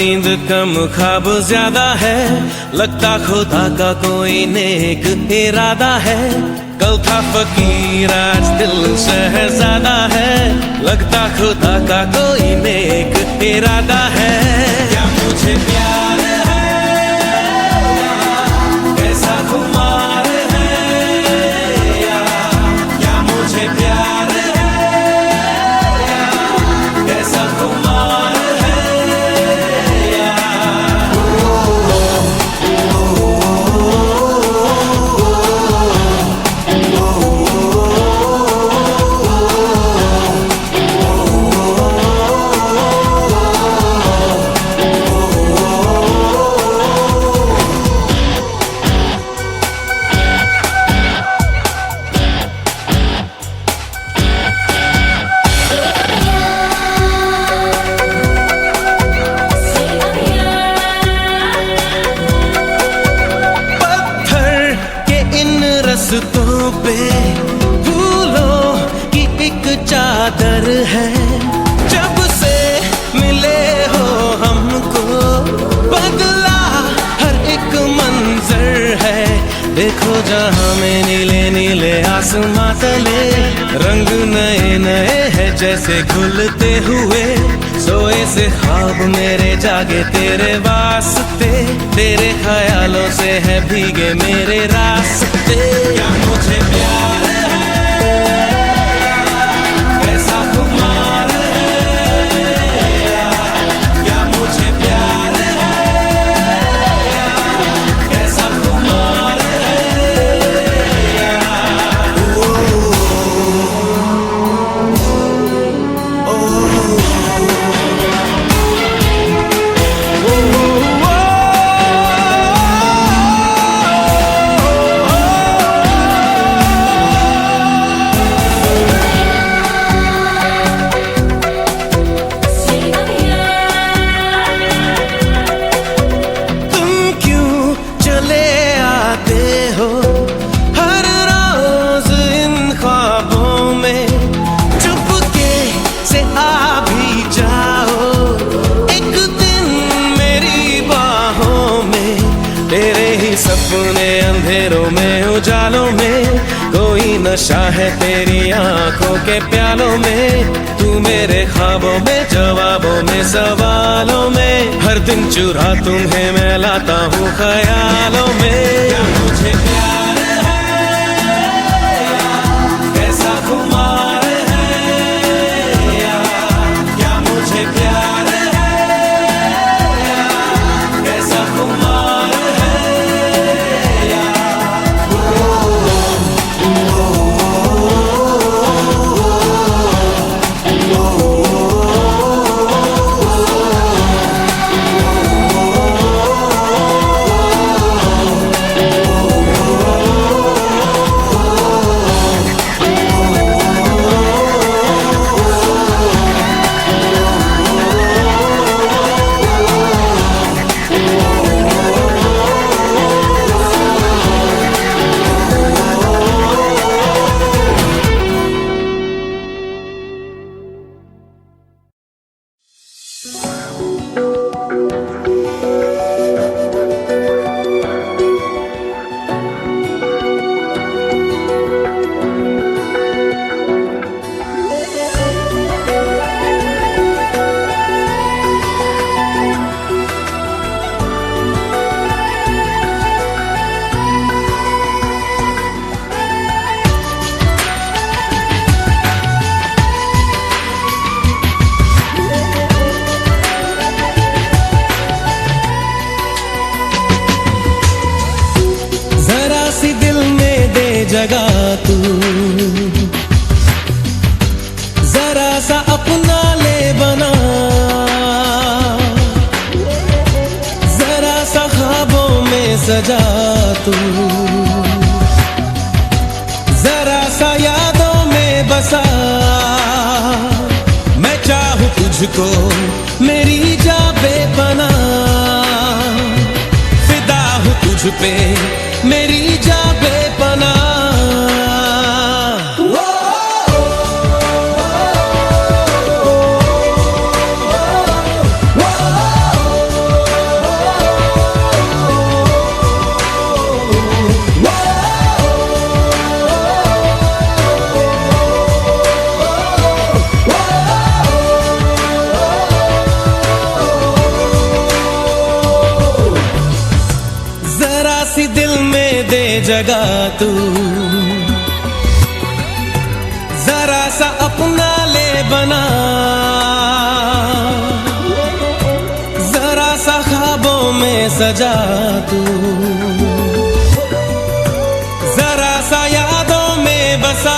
नींद कम ख्वाब ज्यादा है, लगता खुदा का कोई नेक इरादा है। कल था फकीर आज दिल शहजादा है, लगता खुदा का कोई नेक इरादा है। क्या मुझे प्यार है कैसा खुमार है या क्या मुझे प्यार है कैसा खुमार है या रस्तों पे फूलों की एक चादर है। जब से मिले हो हमको बदला हर एक मंजर है। देखो जहां में नीले नीले आसमां तले रंग नए नए हैं जैसे खुलते हुए। सोए से ख्वाब मेरे जागे तेरे वास्ते, तेरे ख्यालों से है भीगे मेरे रास्ते। क्या मुझे प्यार है कैसा खुमार है या क्या मुझे प्यार है कैसा खुमार है या सपने अंधेरों में उजालों में, कोई नशा है तेरी आंखों के प्यालों में। तू मेरे ख्वाबों में जवाबों में सवालों में, हर दिन चुरा तुम्हें मैं लाता हूँ ख्यालों में। क्या मुझे प्यार है कैसा खुमार है या क्या मुझे प्यार है कैसा खुमार है। जगा तू जरा सा अपना ले बना, जरा सा ख्वाबों में सजा तू, जरा सा यादों में बसा। मैं चाहूं तुझको मेरी जा बेपनाह, फिदा हूं तुझ पे मेरी जा बेपनाह। जरा सी दिल में दे जगह तू, जरा सा अपना ले बना, जरा सा ख्वाबों में सजा तू, जरा सा यादों में बसा।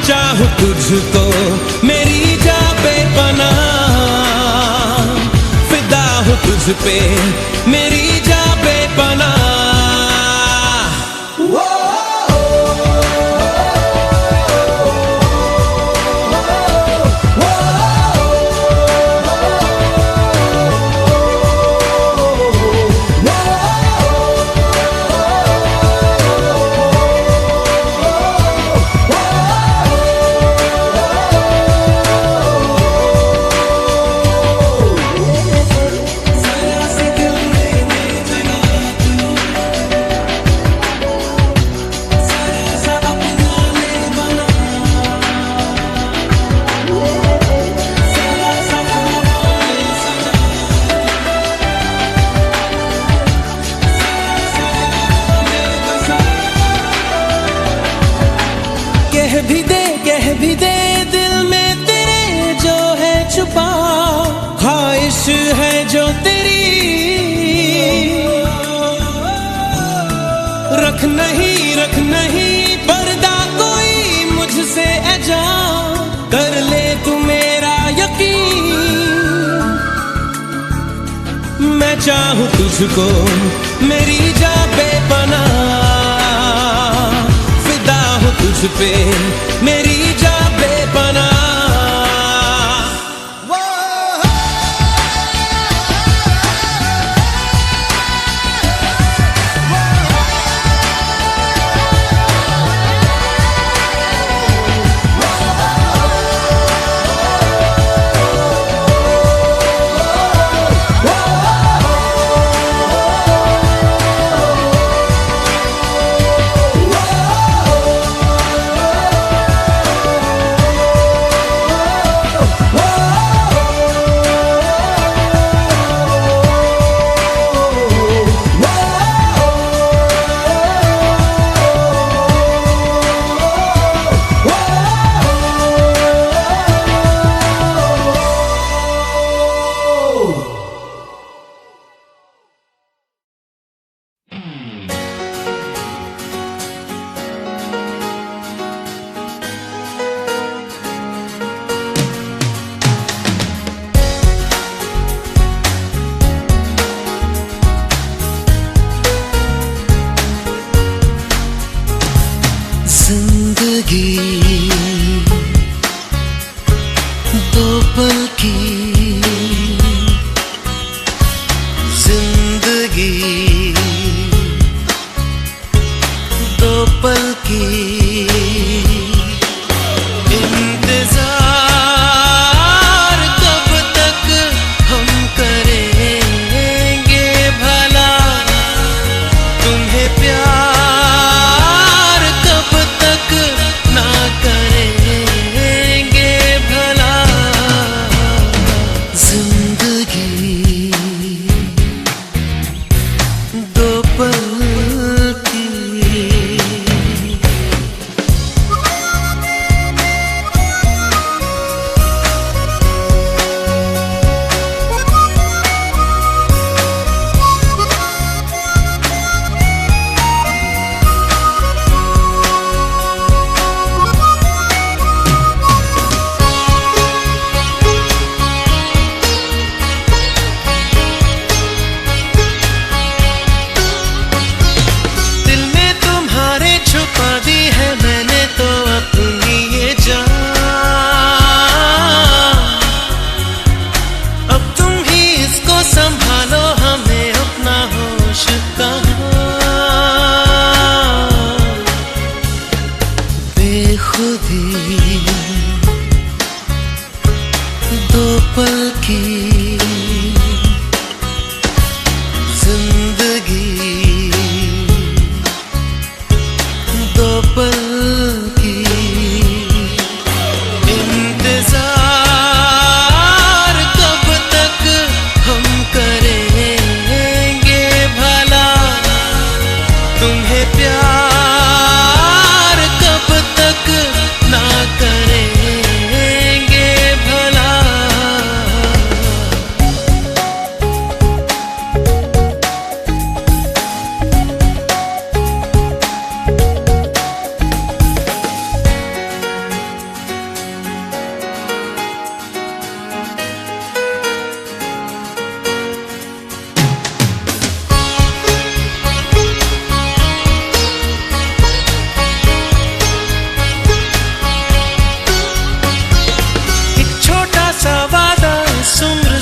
चाहूं तुझको मेरी जा बेपनाह, फिदा हूं तुझ पे मेरी जा बेपनाह। कह भी दे दिल में तेरे जो है छुपा, ख्वाहिश है जो तेरी, रख नहीं पर्दा कोई मुझसे ऐजा, कर ले तू मेरा यकीन। मैं चाहूं तुझको मेरी जा बेपनाह, फिदा हूं तुझ पे मेरी जा बेपनाह। जिंदगी दो पल की, जिंदगी दो पल की, इंतजार कब तक हम करेंगे भला, तुम्हें प्यार कब तक ना करेंगे भला। जिंदगी दो पल की, दो पल की इंतजार कब तक हम करेंगे भला, तुम्हें प्यार कब तक ना करेंगे भला।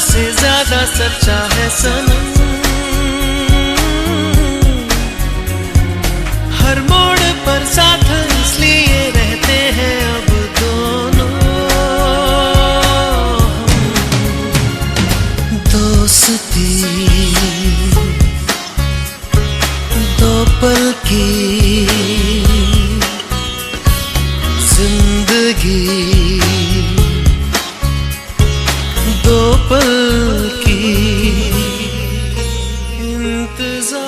से ज्यादा सच्चा है सनम, हर मोड़ पर साथ इसलिए रहते हैं अब दोनों। दोस्ती दो पल की जिंदगी, दो पल की इंतजार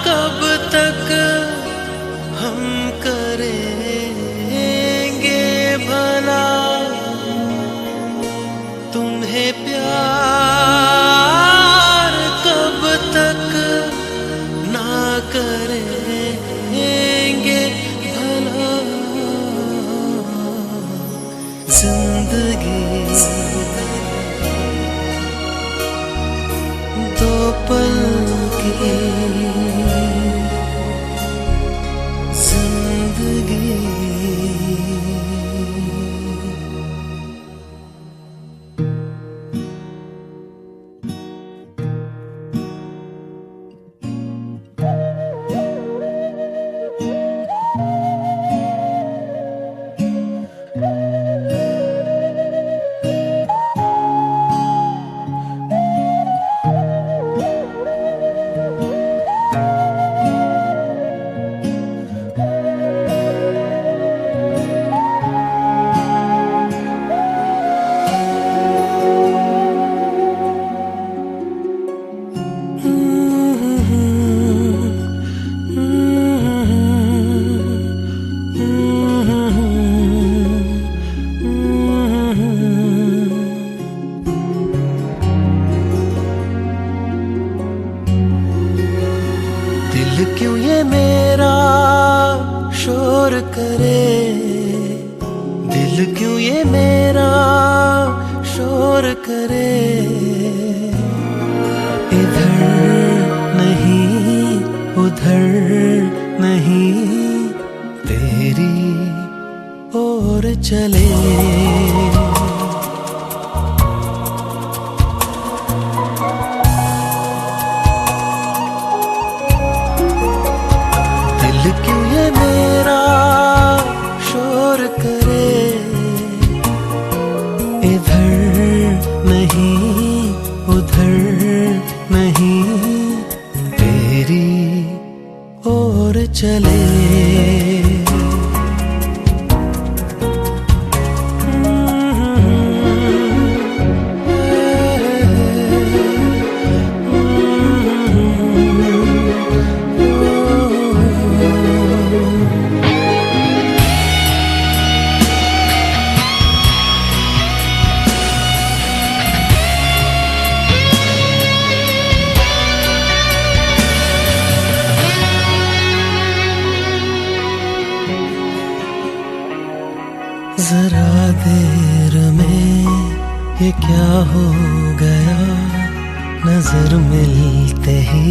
कब तक हम करेंगे भला, तुम्हें प्यार कब तक ना करेंगे भला। जिंदगी दो पल की जिंदगी। दिल क्यों ये मेरा शोर करे, दिल क्यों ये मेरा शोर करे। इधर नहीं उधर नहीं तेरी ओर चले। क्यों ये मेरा शोर करे, इधर नहीं उधर नहीं तेरी ओर चले। जरा देर में ये क्या हो गया, नजर मिलते ही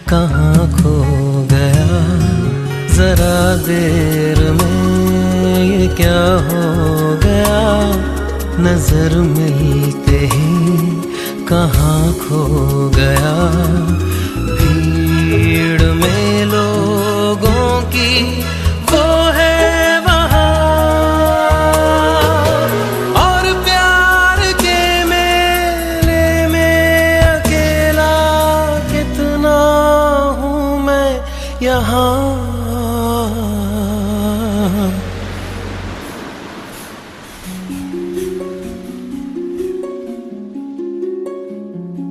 कहाँ खो गया। जरा देर में ये क्या हो गया, नजर मिलते ही कहाँ खो गया। भीड़ में लोगों की वो है यहाँ।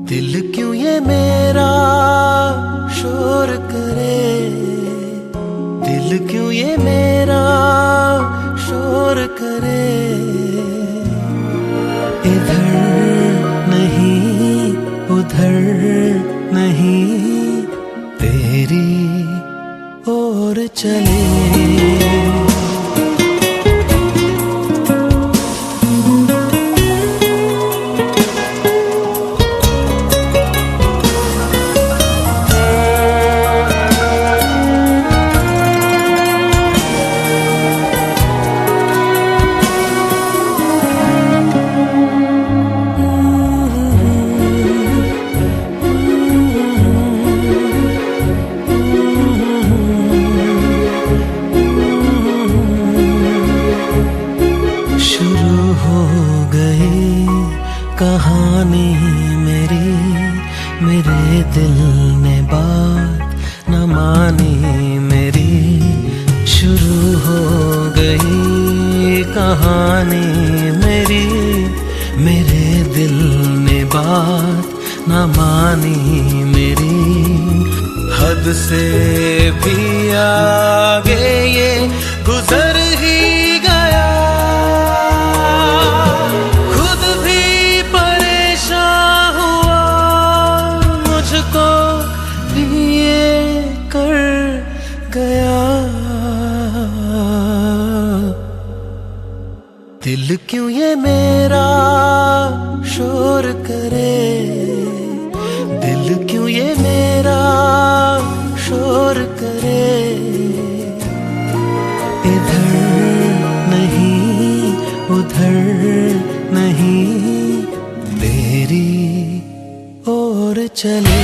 दिल क्यों ये मेरा शोर करे, दिल क्यों ये मेरा शोर करे। इधर नहीं उधर नहीं तेरी ओर चले। कहानी मेरी, मेरे दिल ने बात न मानी मेरी। शुरू हो गई कहानी मेरी, मेरे दिल ने बात न मानी मेरी। हद से भी आगे ये गुजर ही गया, कर गया। दिल क्यों ये मेरा शोर करे, दिल क्यों ये मेरा शोर करे। इधर नहीं उधर नहीं तेरी ओर चले।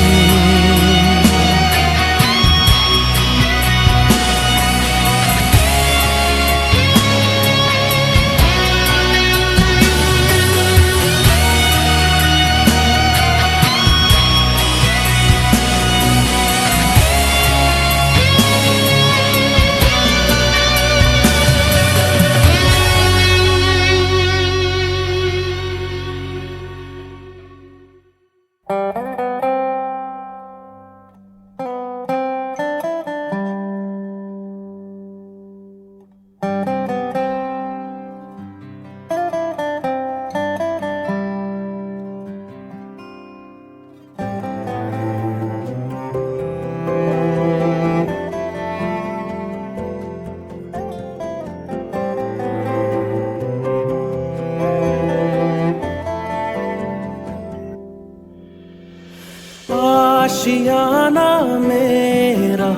आशियाना मेरा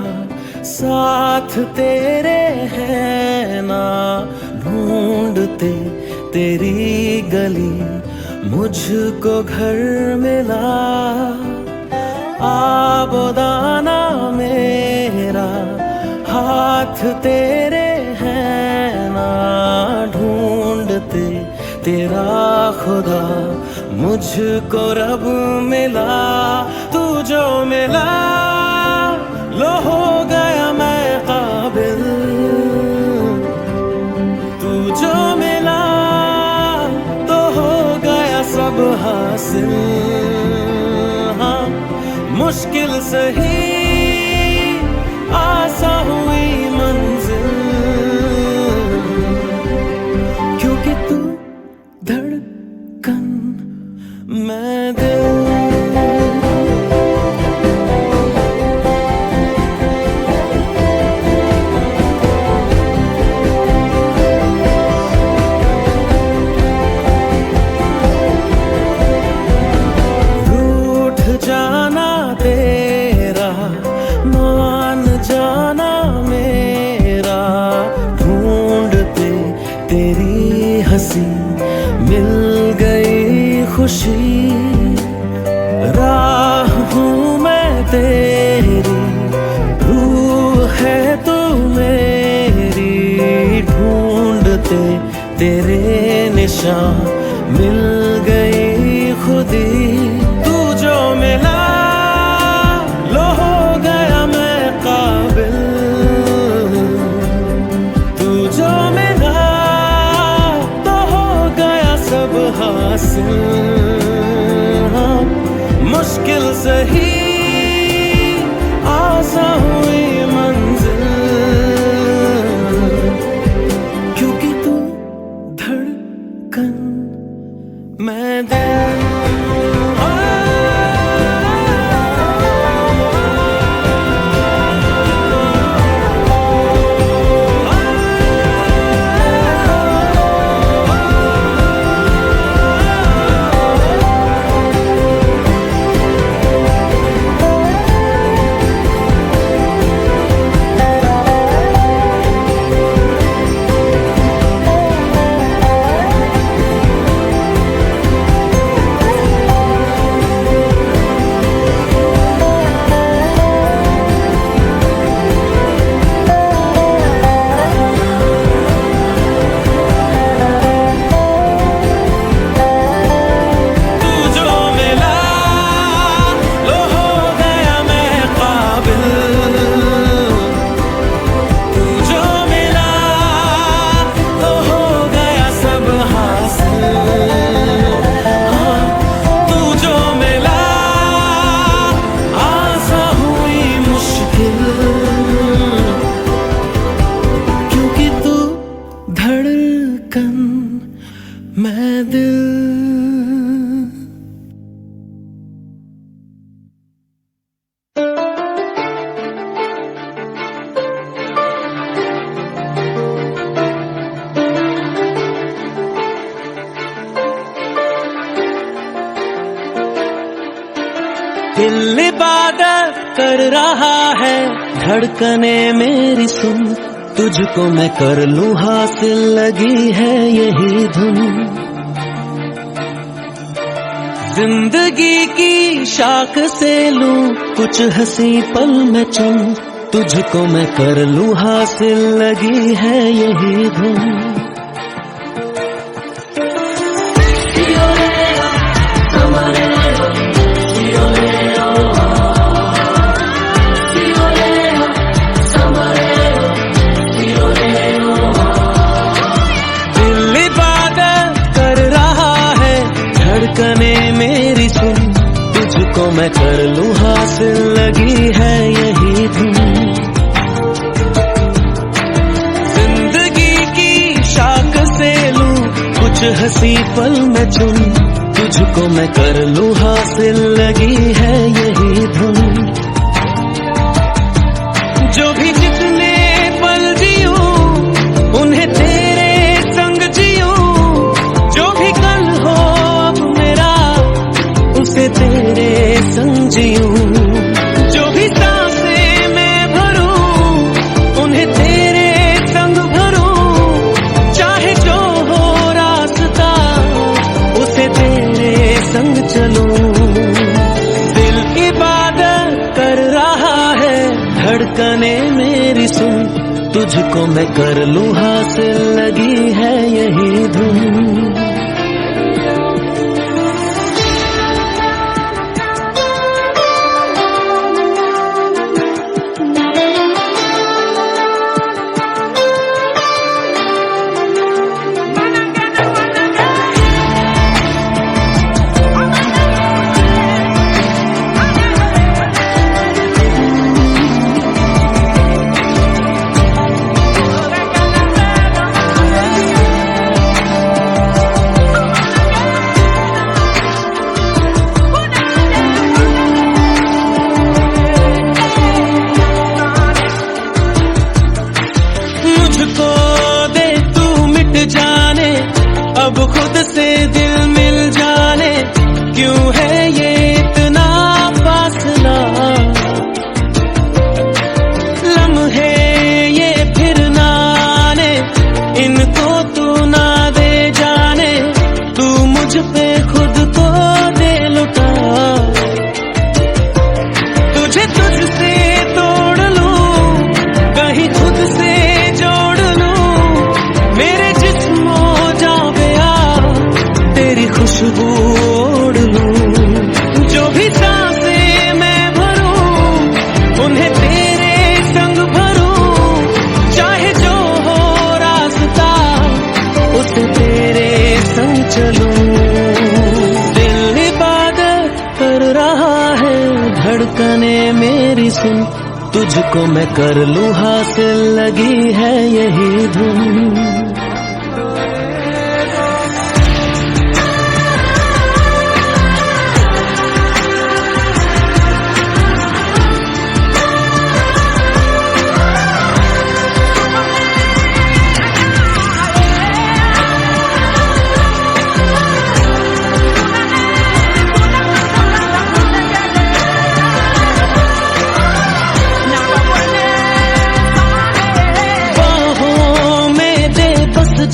साथ तेरे है ना, ढूंढते तेरी गली मुझको घर मिला। आबोदाना मेरा हाथ तेरे है ना, ढूंढते तेरा खुदा मुझको रब मिला। तू जो मिला लो हो गया मैं काबिल, तू जो मिला तो हो गया सब हासिल। हाँ मुश्किल सही आसा हुई मंजिल, क्योंकि तू धड़कन मैं दिल। जाना तेरा मान जाना मेरा, ढूंढते तेरी हंसी मिल गई खुशी। राह हूँ मैं तेरी, रूह है तू मेरी, ढूंढते तेरे निशान मिल गई खुदी। तू जो मिला लो हो गया मैं काबिल, इबादत कर रहा है, धड़कने मेरी सुन, तुझको मैं कर लूं हासिल, लगी है यही धुन। जिंदगी की शाख से लूं कुछ हंसी पल में चुन, तुझको मैं कर लूं हासिल, लगी है यही धुन। दिल इबादत कर रहा है, धड़कने मेरी सुन, तुझको मैं कर लूं हासिल, लगी है यही धुन। जिंदगी की शाख से लूं कुछ हंसी पल में चुन, तुझको मैं कर लूं हासिल, लगी है यही धुन। जो भी जितने पल जियूं उन्हें तेरे संग जियूं, जो भी कल हो अब मेरा उसे तेरे संग जियूं। जो भी सांसें मैं भरूं उन्हें तेरे संग भरूं, चाहे जो हो रास्ता उसे तेरे संग चलूं। दिल इबादत कर रहा है, धड़कने मेरी सुन, तुझको मैं कर लूं हासिल, लगी है यही धुन। मुझको दे तू मिट जाने, अब खुद से दिल मिल जाने, क्यों है ये इतना फासला। लम्हे ये फिर ना आने, इनको तू ना दे जाने, तू मुझ पे खुद को दे लुटा। तुझे तुझसे तोड़ लूं, कहीं खुद से जोड़ लूं, मेरे जिस्मो जा गया तेरी खुशबू ओढ़ लूं। जो भी सांसें मैं भरूं उन्हें तेरे संग भरूं, चाहे जो हो रास्ता उसे तेरे संग चलूं। दिल इबादत कर रहा है, धड़कने मेरी सुन, तुझको मैं कर लूं हासिल, लगी है यही धुन।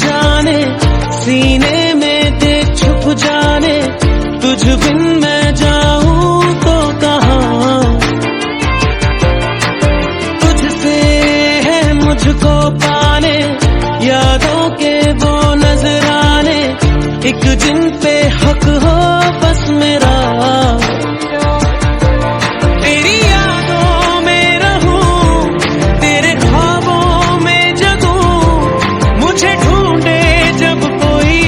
जाने सीने में दे छुप जाने, तुझ बिन मैं जाऊं तो कहाँ। तुझसे है मुझको पाने, यादों के वो नजराने, एक जिन पे हक हो बस मेरा। तेरी यादों में रहूं, तेरे ख्वाबों में जगूं, मुझे ढूंढे जब कोई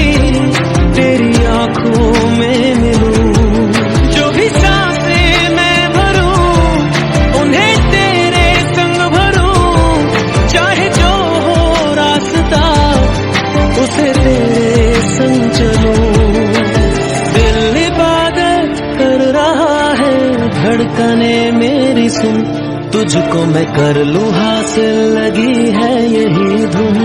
तेरी आंखों में मिलूं। जो भी सांसें मैं भरूं उन्हें तेरे संग भरूं, चाहे जो हो रास्ता उसे तेरे संग चलूं। दिल इबादत कर रहा है, धड़कने मेरी सुन, तुझको मैं कर लूं हासिल, लगी है यही धुन।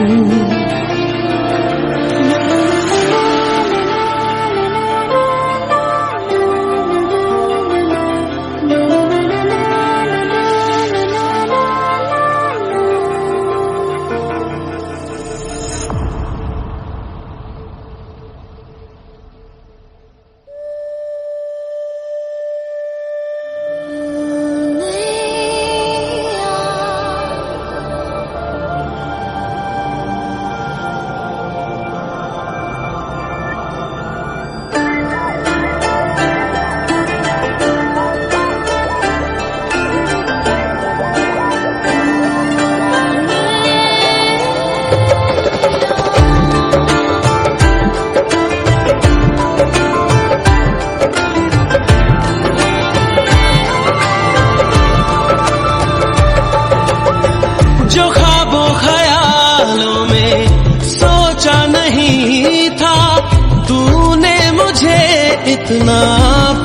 इतना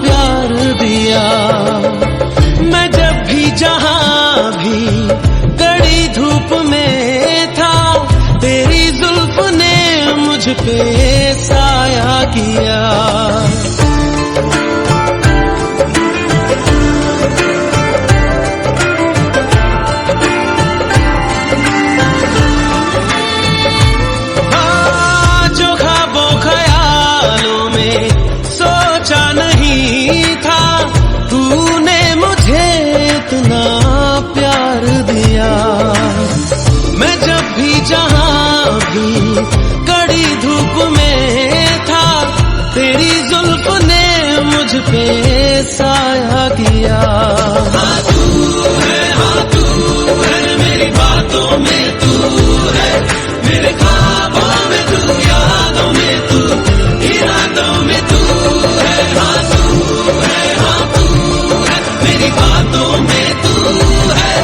प्यार दिया। मैं जब भी जहां भी कड़ी धूप में था, तेरी जुल्फ ने मुझ पे साया किया। कड़ी धूप में था, तेरी जुल्फ ने मुझ पे साया किया। हाँ तू है मेरी बातों में तू है, मेरे ख्वाबों में तू, यादों में तू, इरादों में तू है। हाँ तू है मेरी बातों में तू है,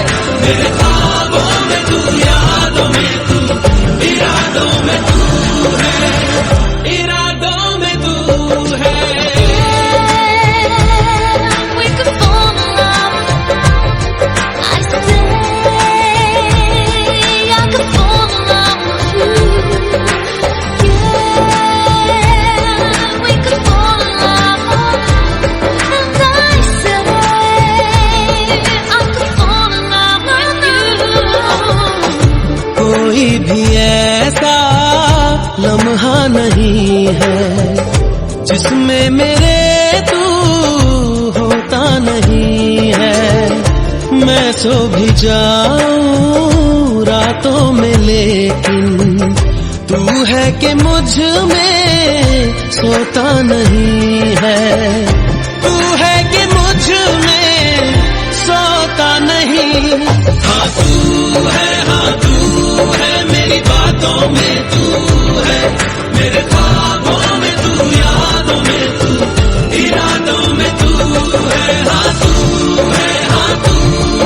मेरे ख्वाबों में तू, यादों में तू, इरादों में तू है, इरादों में तू है। We could fall in love. I say I could fall in love with you. Yeah, we could fall in love. And I say I could fall in love with you. कोई भी ऐसा लम्हा नहीं है जिसमें मेरे तू होता नहीं है। मैं सो भी जाऊं रातों में, लेकिन तू है कि मुझ में सोता नहीं है। तू है कि मुझ में सोता नहीं। हाँ तू है मेरी बातों में तू है, मेरे ख्वाबों में तू, यादों में तू, इरादों में तू है। हाँ तू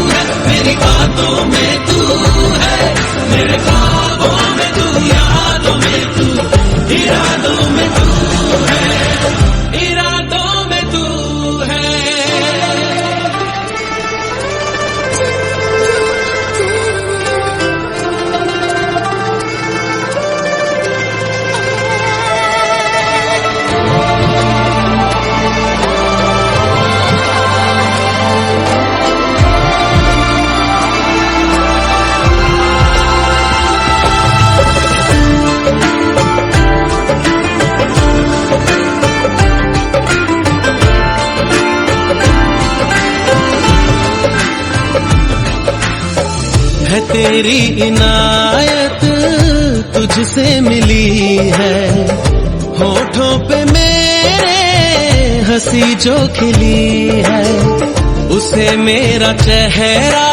है मेरी बातों में तू है, मेरे ख्वाबों में तू, यादों में तू, इरादों में तू है, इरादों में तू है। है तेरी इनायत तुझसे मिली है, होठों पे मेरे हंसी जो खिली है, उसे मेरा चेहरा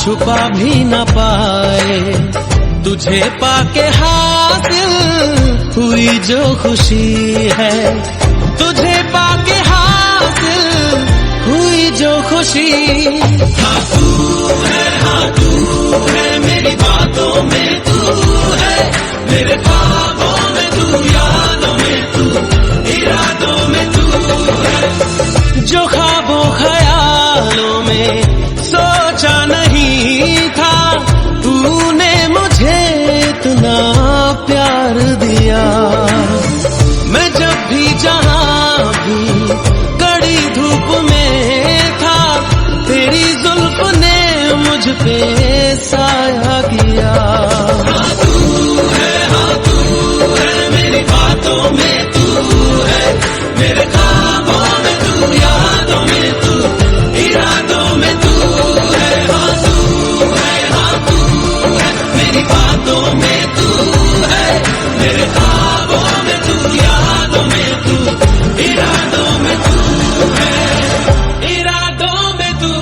छुपा भी न पाए। तुझे पाके हासिल हुई जो खुशी है, तुझे पाके हासिल हुई जो खुशी। हाँ तू है मेरी बातों में तू है, मेरे ख्वाबों में तू, यादों में तू, इरादों में तू है। जो ख्वाबों ख्यालों में सोचा नहीं था, तूने मुझे इतना प्यार दिया। मैं जब भी जहां भी कड़ी धूप में था, तेरी जुल्फ ने मुझ पे साया किया। हाँ तू है मेरी बातों में तू है, मेरे ख्वाबों में तू, यादों में तू, इरादों में तू है। हाँ तू है मेरी बातों में तू है, मेरे ख्वाबों में तू, यादों में तू, इरादों में तू है, इरादों में तू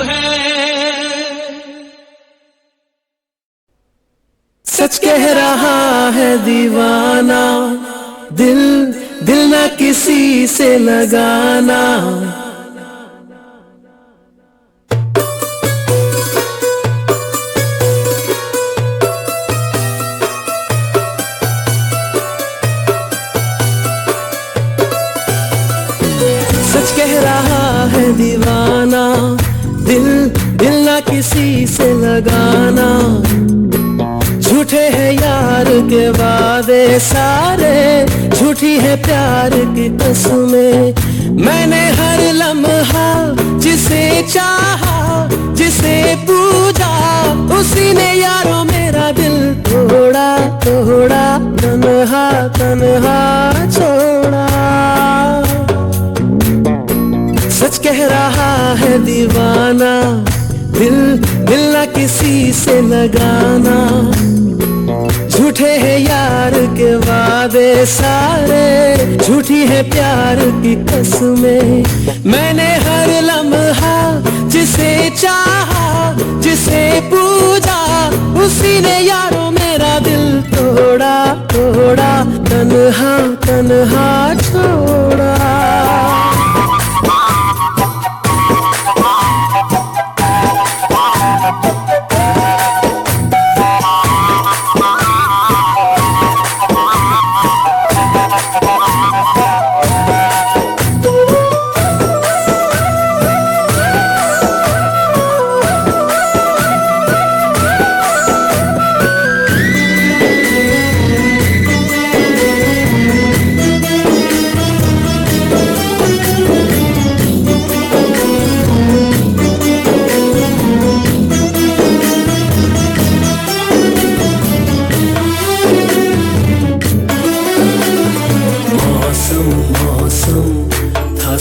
है। सच कह रहा है दीवाना, दिल दिल न किसी से लगाना। लगाना, झूठे हैं यार के वादे सारे, झूठी है प्यार की कसमें। मैंने हर लम्हा जिसे चाहा, जिसे पूजा, उसी ने यारों मेरा दिल तोड़ा तोड़ा, तन्हा तन्हा छोड़ा। सच कह रहा है दीवाना, दिल दिल ना किसी से लगाना, झूठे हैं यार के वादे सारे, झूठी है प्यार की कसमें। मैंने हर लम्हा जिसे चाहा, जिसे पूजा, उसी ने यारों मेरा दिल तोड़ा तोड़ा, तन्हा तन्हा छोड़ा।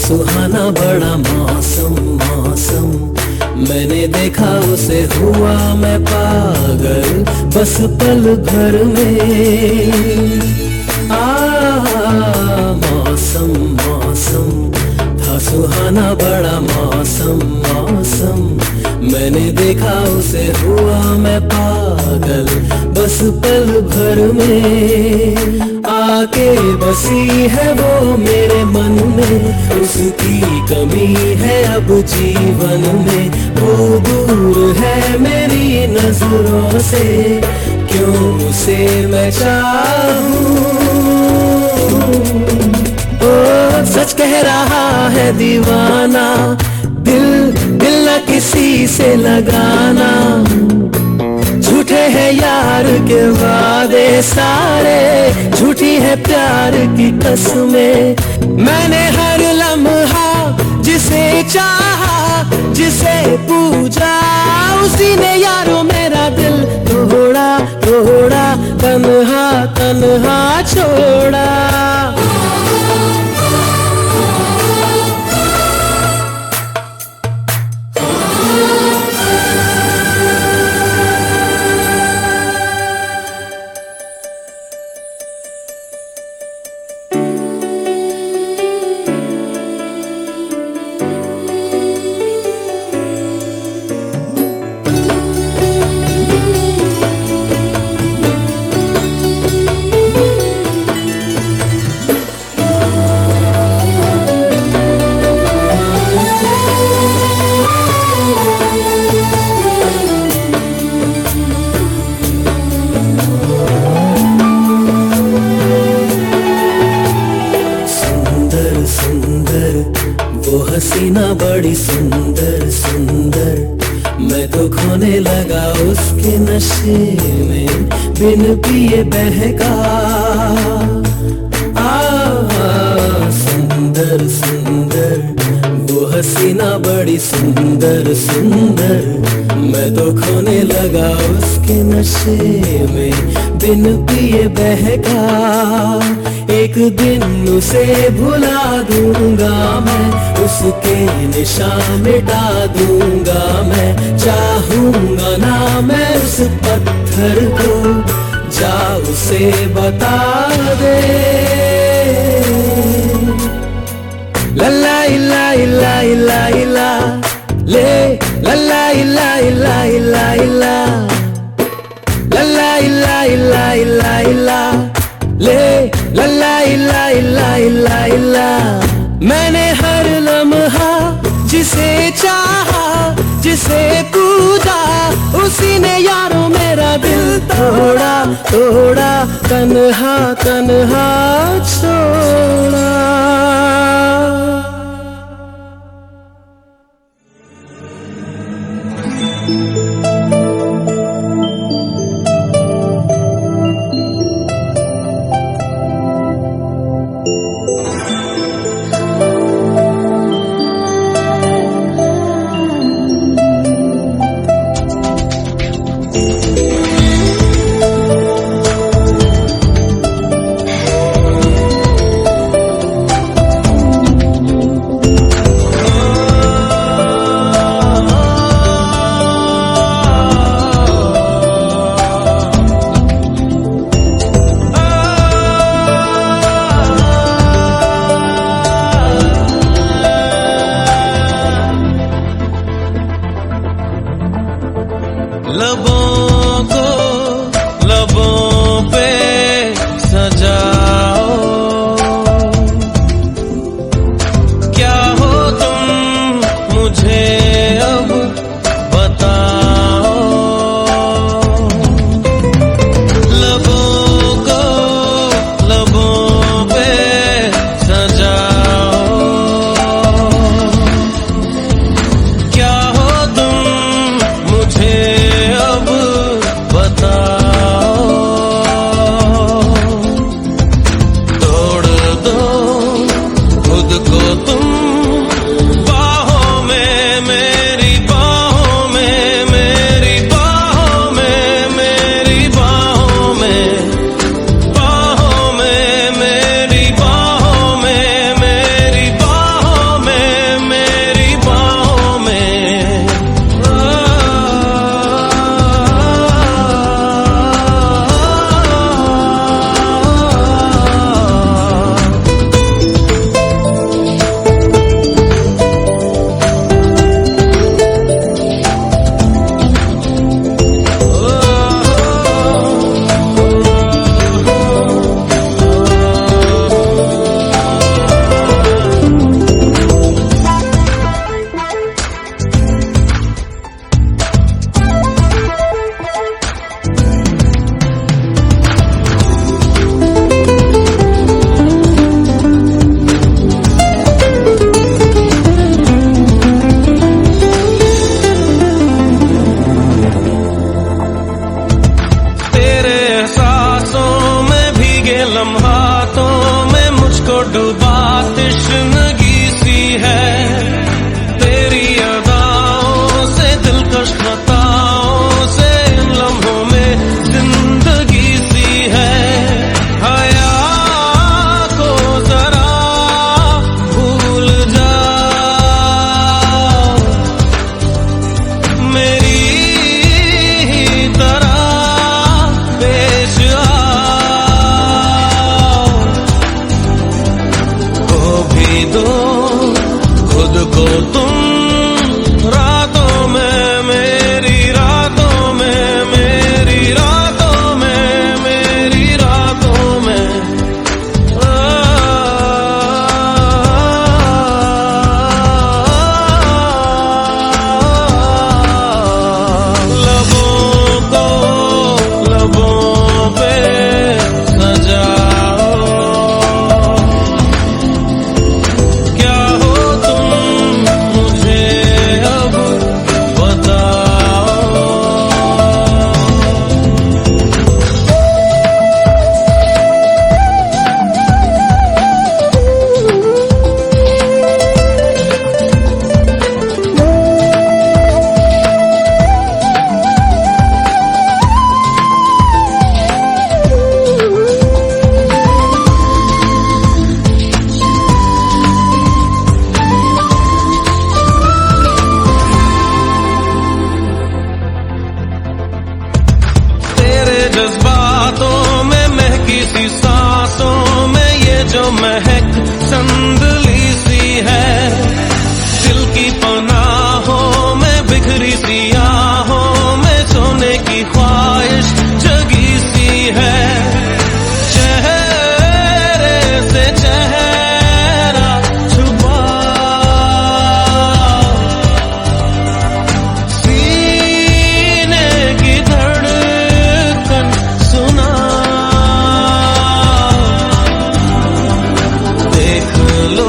सुहाना बड़ा मौसम मौसम, मैंने देखा उसे हुआ मैं पागल, बस पल भर में। मौसम मौसम था सुहाना बड़ा मौसम मौसम, मैंने देखा उसे हुआ मैं पागल, बस पल भर में। आके बसी है वो मेरे मन में, उसकी कमी है अब जीवन में। वो दूर है मेरी नजरों से, क्यों उसे मैं चाहूं। ओ सच कह रहा है दीवाना, दिल दिल न किसी से लगाना, झूठे हैं यार के वादे सारे, झूठी है प्यार की कसमें। मैंने हर लम्हा जिसे चाहा, जिसे पूजा, उसी ने यारों मेरा दिल तोड़ा तोड़ा, तन्हा तन्हा छोड़ा। वो हसीना बड़ी सुंदर सुंदर, मैं तो खोने लगा उसके नशे में, बिन पिए बहका। सुंदर सुंदर वो हसीना बड़ी सुंदर सुंदर, मैं तो खोने लगा उसके नशे में, बिन पिए बहका। एक दिन उसे भुला दूंगा मैं, उसके निशान मिटा दूंगा मैं, चाहूंगा ना मैं उस पत्थर को, जा उसे बता दे। लल्ला इल्ला इल्ला इल्ला इल्ला ले, लल्ला इल्ला इल्ला इल्ला इल्ला, लल्ला इल्ला इल्ला इल्ला इल्ला ले, लल्ला इल्ला इल्ला इल्ला इल्ला। मैंने हर लम्हा जिसे चाहा, जिसे पूजा, उसी ने यारों मेरा दिल तोड़ा तोड़ा, तन्हा तन्हा छोड़ा। लबों को लबों पे सजाओ, क्या हो तुम मुझे अब बताओ। लबों को लबों पे सजाओ, क्या हो तुम मुझे लम्हातों में मुझको डुबा तश्नगी सी है, तेरी अदाओं से दिलकश खताओं से इन लम्हों में जिंदगी सी है। हया को जरा भूल जाओ, मेरी ही तरह पेश दो खुद को तुम रातों में, मेरी रातों में, मेरी रातों में, मेरी रातों में। लबों को लबों पे सजाओ, जज्बातों में महकी सी सांसों में ये जो महक संदली सी है, दिल की पनाहों में बिखरी सी आहों में सोने की ख्वाहिश जगी सी है। चेहरे से चेहरा छुपा, सीने की देख लो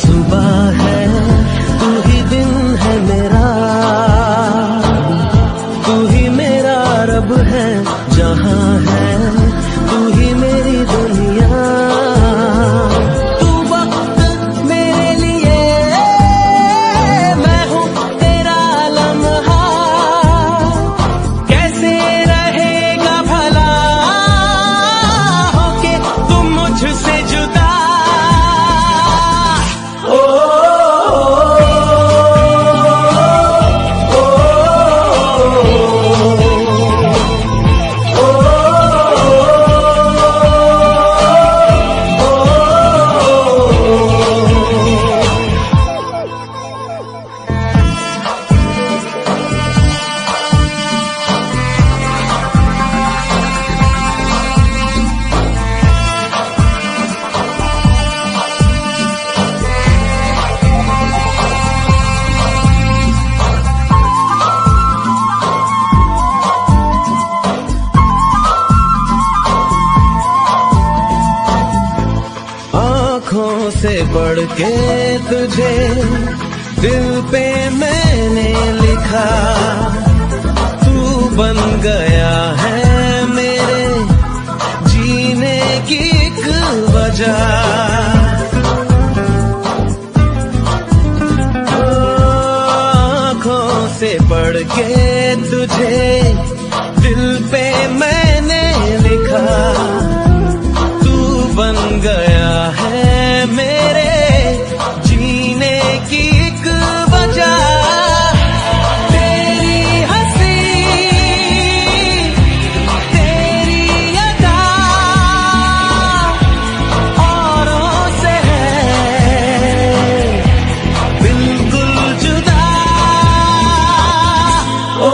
सुबह है, तू ही दिन है मेरा, तू ही मेरा रब है, जहां है तू ही मेरी दुनिया। तू वक्त मेरे लिए, मैं हूँ तेरा लम्हा, कैसे रहेगा भला होके तुम मुझसे जुदा। ओ, आँखों से पढ़ के तुझे दिल पे मैंने लिखा, तू बन गया है मेरे जीने की एक वजह। आँखों से पढ़ के तुझे दिल पे मैंने लिखा, बन गया है मेरे जीने की एक वजह। तेरी हंसी, तेरी अदा औरों से है बिल्कुल जुदा। ओ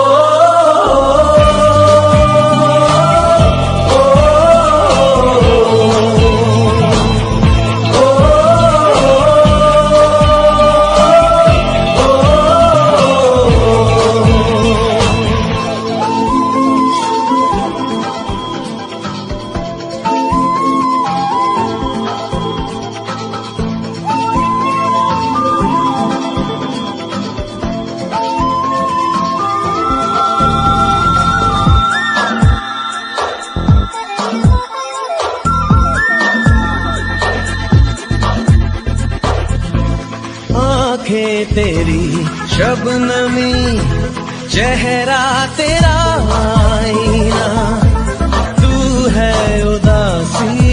आँखें तेरी शबनमी, चेहरा तेरा आईना, तू है उदासी